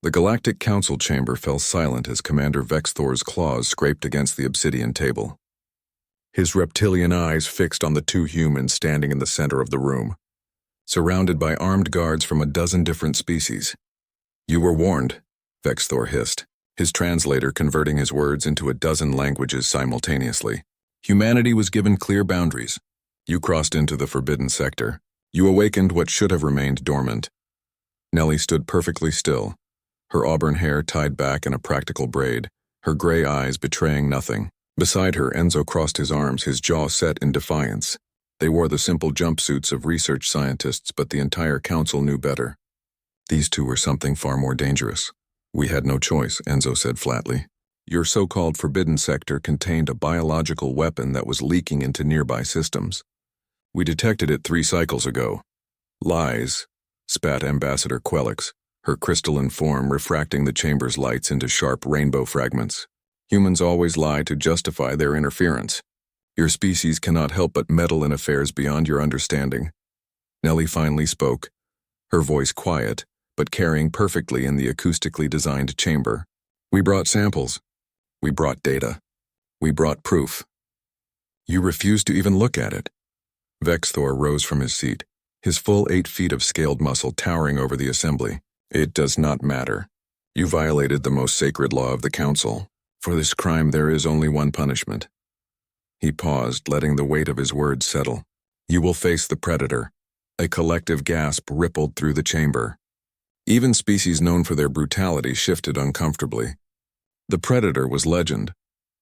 The Galactic Council chamber fell silent as Commander Vexthor's claws scraped against the obsidian table. His reptilian eyes fixed on the two humans standing in the center of the room, surrounded by armed guards from a dozen different species. "You were warned," Vexthor hissed, his translator converting his words into a dozen languages simultaneously. "Humanity was given clear boundaries. You crossed into the forbidden sector. You awakened what should have remained dormant." Nellie stood perfectly still, her auburn hair tied back in a practical braid, her gray eyes betraying nothing. Beside her, Enzo crossed his arms, his jaw set in defiance. They wore the simple jumpsuits of research scientists, but the entire council knew better. These two were something far more dangerous. "We had no choice," Enzo said flatly. "Your so-called forbidden sector contained a biological weapon that was leaking into nearby systems. We detected it 3 cycles ago." "Lies," spat Ambassador Quelix, her crystalline form refracting the chamber's lights into sharp rainbow fragments. "Humans always lie to justify their interference. Your species cannot help but meddle in affairs beyond your understanding." Nellie finally spoke, her voice quiet, but carrying perfectly in the acoustically designed chamber. "We brought samples. We brought data. We brought proof. You refused to even look at it." Vexthor rose from his seat, his full 8 feet of scaled muscle towering over the assembly. "It does not matter. You violated the most sacred law of the Council. For this crime there is only one punishment." He paused, letting the weight of his words settle. "You will face the Predator." A collective gasp rippled through the chamber. Even species known for their brutality shifted uncomfortably. The Predator was legend,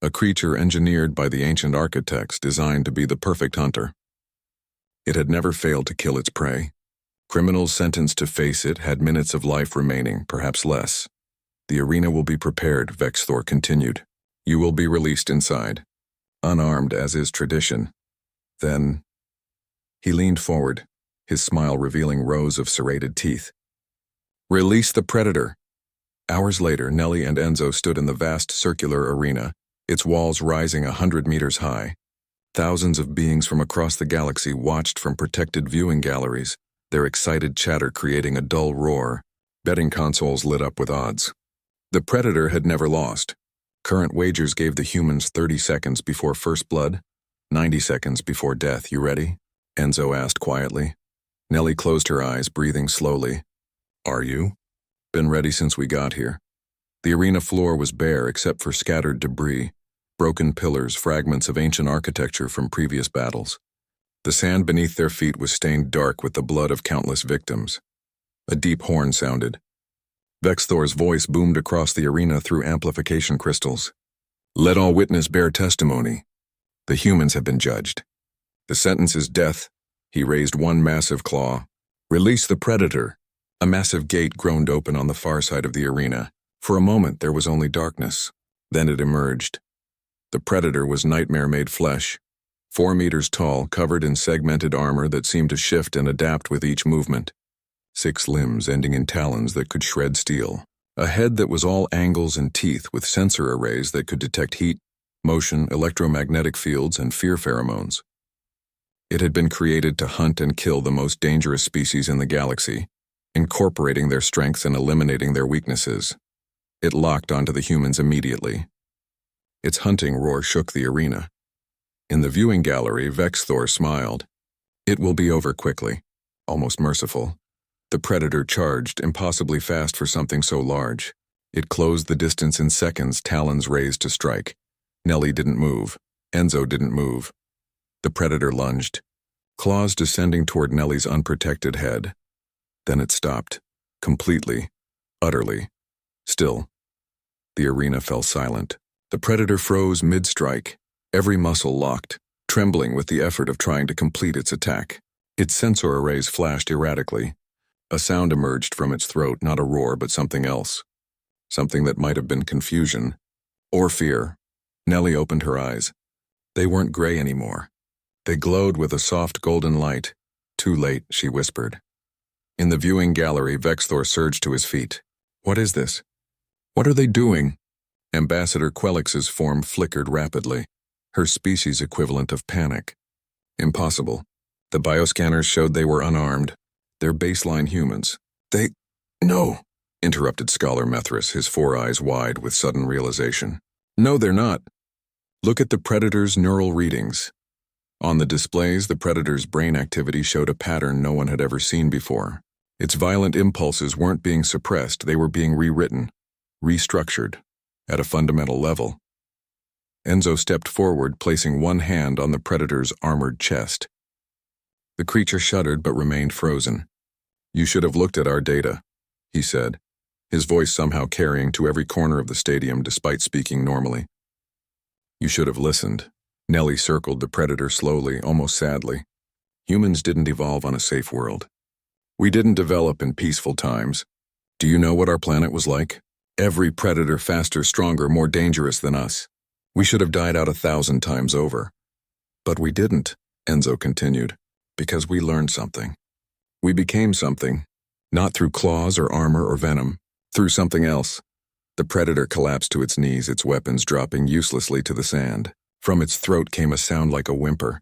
a creature engineered by the ancient architects designed to be the perfect hunter. It had never failed to kill its prey. Criminals sentenced to face it had minutes of life remaining, perhaps less. "The arena will be prepared," Vexthor continued. "You will be released inside, unarmed as is tradition. Then—" He leaned forward, his smile revealing rows of serrated teeth. "Release the Predator." Hours later, Nellie and Enzo stood in the vast circular arena, its walls rising 100 meters high. Thousands of beings from across the galaxy watched from protected viewing galleries, their excited chatter creating a dull roar. Betting consoles lit up with odds. The Predator had never lost. Current wagers gave the humans 30 seconds before first blood, 90 seconds before death. "You ready?" Enzo asked quietly. Nellie closed her eyes, breathing slowly. "Are you?" "Been ready since we got here." The arena floor was bare except for scattered debris, broken pillars, fragments of ancient architecture from previous battles. The sand beneath their feet was stained dark with the blood of countless victims. A deep horn sounded. Vexthor's voice boomed across the arena through amplification crystals. "Let all witness bear testimony. The humans have been judged. The sentence is death." He raised one massive claw. "Release the Predator." A massive gate groaned open on the far side of the arena. For a moment there was only darkness. Then it emerged. The Predator was nightmare-made flesh, 4 meters tall, covered in segmented armor that seemed to shift and adapt with each movement. 6 limbs ending in talons that could shred steel. A head that was all angles and teeth with sensor arrays that could detect heat, motion, electromagnetic fields, and fear pheromones. It had been created to hunt and kill the most dangerous species in the galaxy, incorporating their strengths and eliminating their weaknesses. It locked onto the humans immediately. Its hunting roar shook the arena. In the viewing gallery, Vexthor smiled. "It will be over quickly," almost merciful. The Predator charged, impossibly fast for something so large. It closed the distance in seconds, talons raised to strike. Nellie didn't move. Enzo didn't move. The Predator lunged, claws descending toward Nellie's unprotected head. Then it stopped, completely, utterly. Still, the arena fell silent. The Predator froze mid-strike, every muscle locked, trembling with the effort of trying to complete its attack. Its sensor arrays flashed erratically. A sound emerged from its throat, not a roar, but something else. Something that might have been confusion. Or fear. Nellie opened her eyes. They weren't gray anymore. They glowed with a soft golden light. "Too late," she whispered. In the viewing gallery, Vexthor surged to his feet. "What is this? What are they doing?" Ambassador Quelix's form flickered rapidly, her species equivalent of panic. "Impossible. The bioscanners showed they were unarmed. They're baseline humans. No." interrupted Scholar Methris, his four eyes wide with sudden realization. No, they're not. Look at the predator's neural readings. On the displays, the predator's brain activity showed a pattern no one had ever seen before. Its violent impulses weren't being suppressed, they were being rewritten, restructured, at a fundamental level. Enzo stepped forward, placing one hand on the predator's armored chest. The creature shuddered but remained frozen. You should have looked at our data, he said, his voice somehow carrying to every corner of the stadium despite speaking normally. You should have listened. Nellie circled the predator slowly, almost sadly. Humans didn't evolve on a safe world. We didn't develop in peaceful times. Do you know what our planet was like? Every predator faster, stronger, more dangerous than us. We should have died out 1,000 times over. But we didn't, Enzo continued, because we learned something. We became something, not through claws or armor or venom, through something else. The predator collapsed to its knees, its weapons dropping uselessly to the sand. From its throat came a sound like a whimper.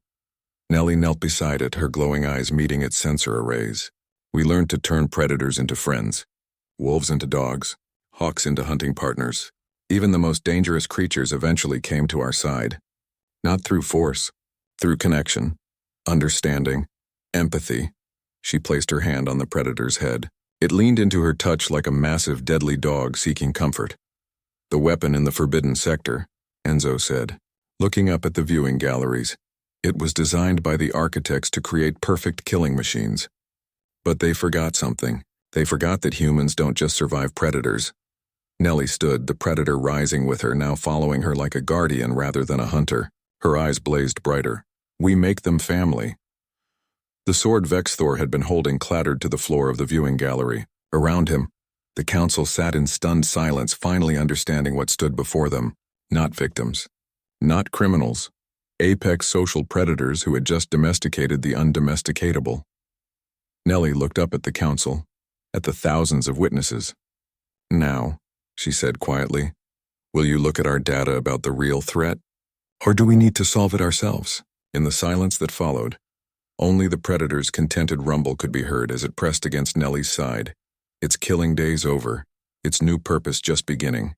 Nellie knelt beside it, her glowing eyes meeting its sensor arrays. We learned to turn predators into friends, wolves into dogs, hawks into hunting partners. Even the most dangerous creatures eventually came to our side. Not through force, through connection, understanding, empathy. She placed her hand on the predator's head. It leaned into her touch like a massive, deadly dog seeking comfort. The weapon in the forbidden sector, Enzo said, looking up at the viewing galleries. It was designed by the architects to create perfect killing machines. But they forgot something. They forgot that humans don't just survive predators. Nellie stood, the predator rising with her, now following her like a guardian rather than a hunter. Her eyes blazed brighter. We make them family. The sword Vexthor had been holding clattered to the floor of the viewing gallery. Around him, the council sat in stunned silence, finally understanding what stood before them. Not victims. Not criminals. Apex social predators who had just domesticated the undomesticatable. Nellie looked up at the council, at the thousands of witnesses. Now, she said quietly, will you look at our data about the real threat? Or do we need to solve it ourselves? In the silence that followed, only the predator's contented rumble could be heard as it pressed against Nellie's side. Its killing days over, its new purpose just beginning.